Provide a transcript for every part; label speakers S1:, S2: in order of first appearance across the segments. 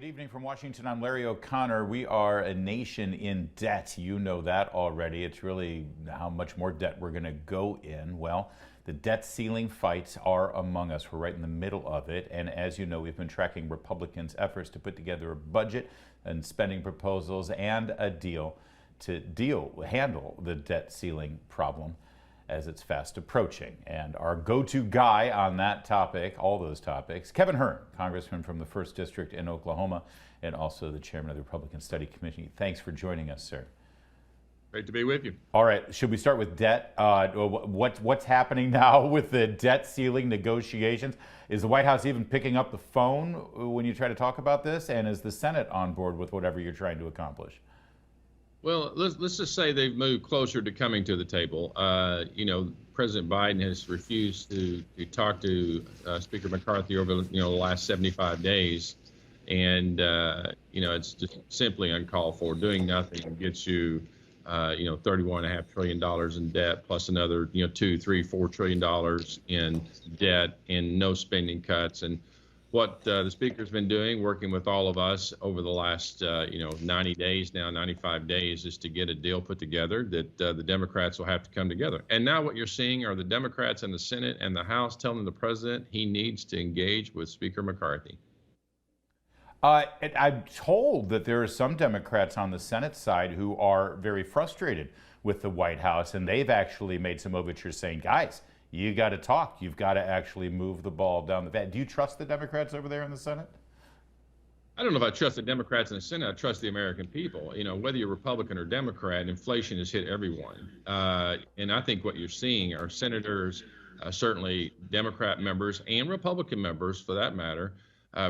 S1: evening from Washington. I'm Larry O'Connor. We are a nation in debt. You know that already. It's really how much more debt we're going to go in. Well, the debt ceiling fights are among us. We're right in the middle of it. And as you know, we've been tracking Republicans' efforts to put together a budget and spending proposals and a deal to handle the debt ceiling problem as it's fast approaching. And our go-to guy on that topic, all those topics, Kevin Hern, Congressman from the 1st District in Oklahoma, and also the chairman of the Republican Study Committee. Thanks for joining us, sir.
S2: Great to be with you.
S1: All right, should we start with debt? What's happening now with the debt ceiling negotiations? Is the White House even picking up the phone when you try to talk about this? And is the Senate on board with whatever you're trying to accomplish?
S2: Well, let's just say they've moved closer to coming to the table. President Biden has refused to talk to Speaker McCarthy over the last 75 days, and it's just simply uncalled for. Doing nothing gets you $31.5 trillion in debt, plus another $2, $3, $4 trillion in debt, and no spending cuts. And what the Speaker's been doing, working with all of us over the last 90 days now, 95 days, is to get a deal put together that the Democrats will have to come together. And now what you're seeing are the Democrats in the Senate and the House telling the president he needs to engage with Speaker McCarthy.
S1: I'm told that there are some Democrats on the Senate side who are very frustrated with the White House, and they've actually made some overtures saying, guys, you got to talk. You've got to actually move the ball down the path. Do you trust the Democrats over there in the Senate?
S2: I don't know if I trust the Democrats in the Senate. I trust the American people. Whether you're Republican or Democrat, inflation has hit everyone. And I think what you're seeing are senators, certainly Democrat members and Republican members, for that matter,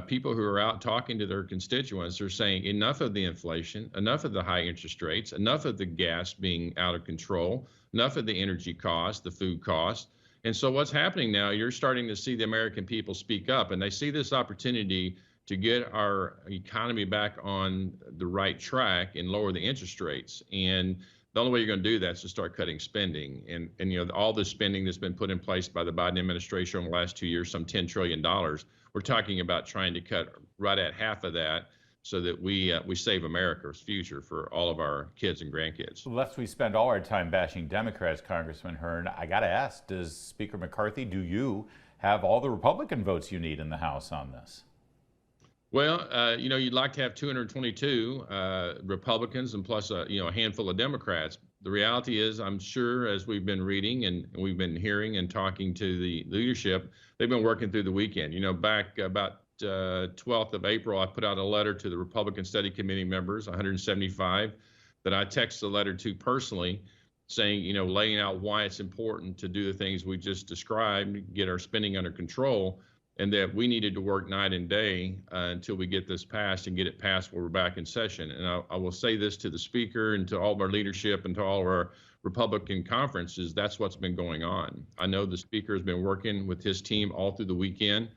S2: people who are out talking to their constituents are saying enough of the inflation, enough of the high interest rates, enough of the gas being out of control, enough of the energy costs, the food costs. And so what's happening now, you're starting to see the American people speak up, and they see this opportunity to get our economy back on the right track and lower the interest rates. And the only way you're going to do that is to start cutting spending. And all the spending that's been put in place by the Biden administration over the last 2 years, some $10 trillion, we're talking about trying to cut right at half of that, so that we save America's future for all of our kids and grandkids.
S1: Lest we spend all our time bashing Democrats, Congressman Hern, I got to ask, does Speaker McCarthy, do you have all the Republican votes you need in the House on this?
S2: Well, you'd like to have 222 Republicans and plus a handful of Democrats. The reality is, I'm sure, as we've been reading and we've been hearing and talking to the leadership, they've been working through the weekend. Back about 12th of April, I put out a letter to the Republican Study Committee members, 175, that I texted the letter to personally, saying, laying out why it's important to do the things we just described, get our spending under control, and that we needed to work night and day until we get this passed and get it passed when we're back in session. And I will say this to the Speaker and to all of our leadership and to all of our Republican conferences, that's what's been going on. I know the Speaker has been working with his team all through the weekend.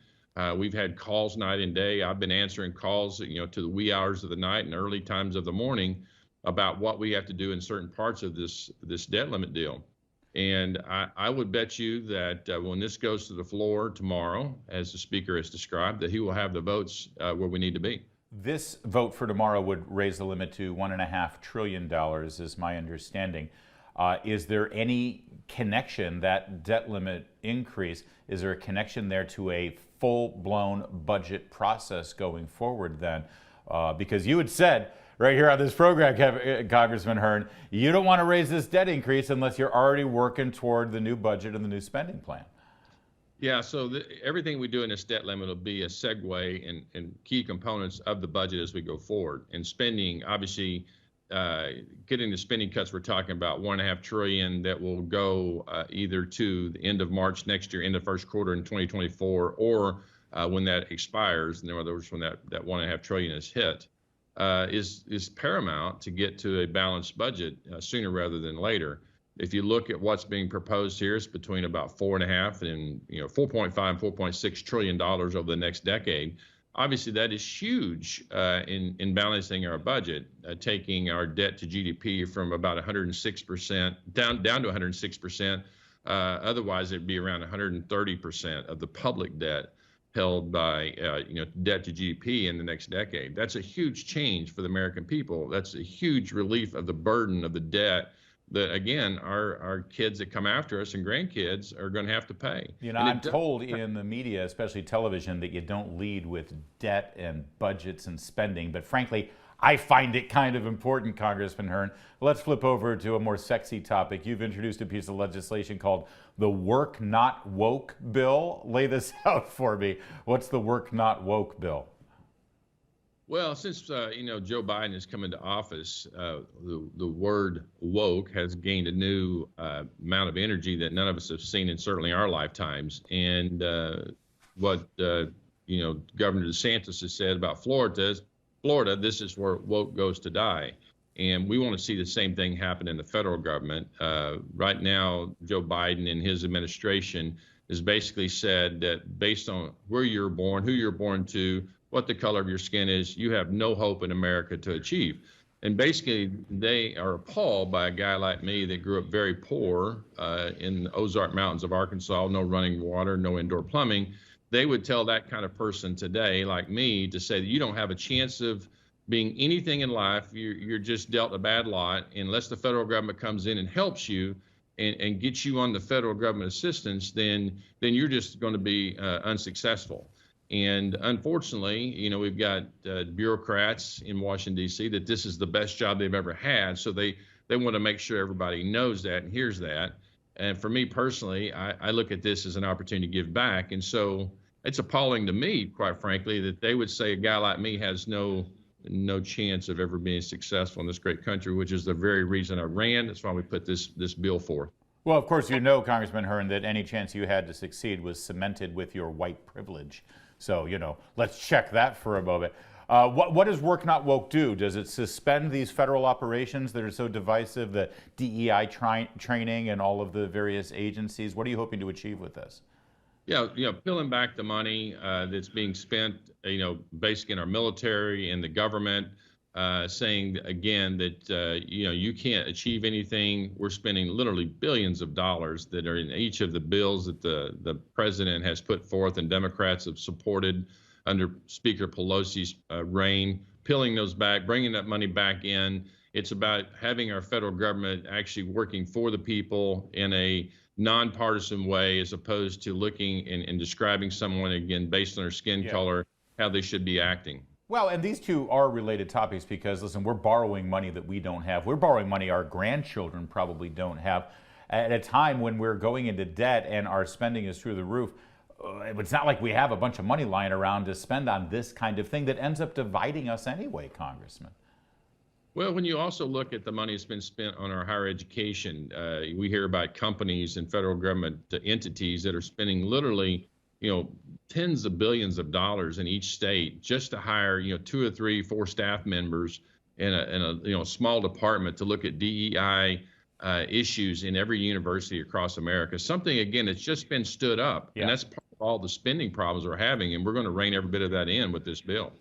S2: We've had calls night and day. I've been answering calls, to the wee hours of the night and early times of the morning about what we have to do in certain parts of this debt limit deal. And I would bet you that when this goes to the floor tomorrow, as the Speaker has described, that he will have the votes where we need to be.
S1: This vote for tomorrow would raise the limit to $1.5 trillion, is my understanding. Is there any connection, that debt limit increase, is there a connection there to a full-blown budget process going forward then? Because you had said right here on this program, Congressman Hern, you don't want to raise this debt increase unless you're already working toward the new budget and the new spending plan.
S2: Yeah, so everything we do in this debt limit will be a segue and key components of the budget as we go forward. And spending, obviously, getting the spending cuts, we're talking about $1.5 trillion that will go either to the end of March next year, end of first quarter in 2024, or when that expires, in other words, when that $1.5 trillion is hit, is paramount to get to a balanced budget sooner rather than later. If you look at what's being proposed here, it's between about $4.5 and $4.5 and $4.6 trillion over the next decade. Obviously, that is huge in balancing our budget, taking our debt to GDP from about 106% down to 106%. Otherwise, it'd be around 130% of the public debt. held by debt to GDP in the next decade. That's a huge change for the American people. That's a huge relief of the burden of the debt that, again, our kids that come after us and grandkids are going to have to pay.
S1: You know, I'm told in the media, especially television, that you don't lead with debt and budgets and spending. But frankly, I find it kind of important, Congressman Hern. Let's flip over to a more sexy topic. You've introduced a piece of legislation called the Work Not Woke Bill. Lay this out for me. What's the Work Not Woke Bill?
S2: Well, since Joe Biden has come into office, the word woke has gained a new amount of energy that none of us have seen in certainly our lifetimes. And what Governor DeSantis has said about Florida, this is where woke goes to die. And we want to see the same thing happen in the federal government. Right now, Joe Biden and his administration has basically said that based on where you're born, who you're born to, what the color of your skin is, you have no hope in America to achieve. And basically, they are appalled by a guy like me that grew up very poor in the Ozark Mountains of Arkansas, no running water, no indoor plumbing. They would tell that kind of person today, like me, to say that you don't have a chance of being anything in life. You're just dealt a bad lot. Unless the federal government comes in and helps you and gets you on the federal government assistance, then you're just going to be unsuccessful. And unfortunately, we've got bureaucrats in Washington, D.C. that this is the best job they've ever had. So they want to make sure everybody knows that and hears that. And for me personally, I look at this as an opportunity to give back. And so it's appalling to me, quite frankly, that they would say a guy like me has no chance of ever being successful in this great country, which is the very reason I ran. That's why we put this bill forth.
S1: Well, of course, Congressman Hern, that any chance you had to succeed was cemented with your white privilege. So, let's check that for a moment. What does Work Not Woke do? Does it suspend these federal operations that are so divisive, the DEI training and all of the various agencies? What are you hoping to achieve with this?
S2: Yeah, peeling back the money that's being spent, basically in our military and the government, saying again that, you can't achieve anything. We're spending literally billions of dollars that are in each of the bills that the president has put forth and Democrats have supported under Speaker Pelosi's reign, peeling those back, bringing that money back in. It's about having our federal government actually working for the people in a nonpartisan way, as opposed to looking and describing someone, again, based on their skin color, how they should be acting.
S1: Well, and these two are related topics because, listen, we're borrowing money that we don't have. We're borrowing money our grandchildren probably don't have at a time when we're going into debt and our spending is through the roof. It's not like we have a bunch of money lying around to spend on this kind of thing that ends up dividing us anyway, Congressman.
S2: Well, when you also look at the money that's been spent on our higher education, we hear about companies and federal government entities that are spending literally, tens of billions of dollars in each state just to hire, 2 or 3, 4 staff members in a small department to look at DEI issues in every university across America. Something, again, that's just been stood up, and that's part of all the spending problems we're having, and we're going to rein every bit of that in with this bill.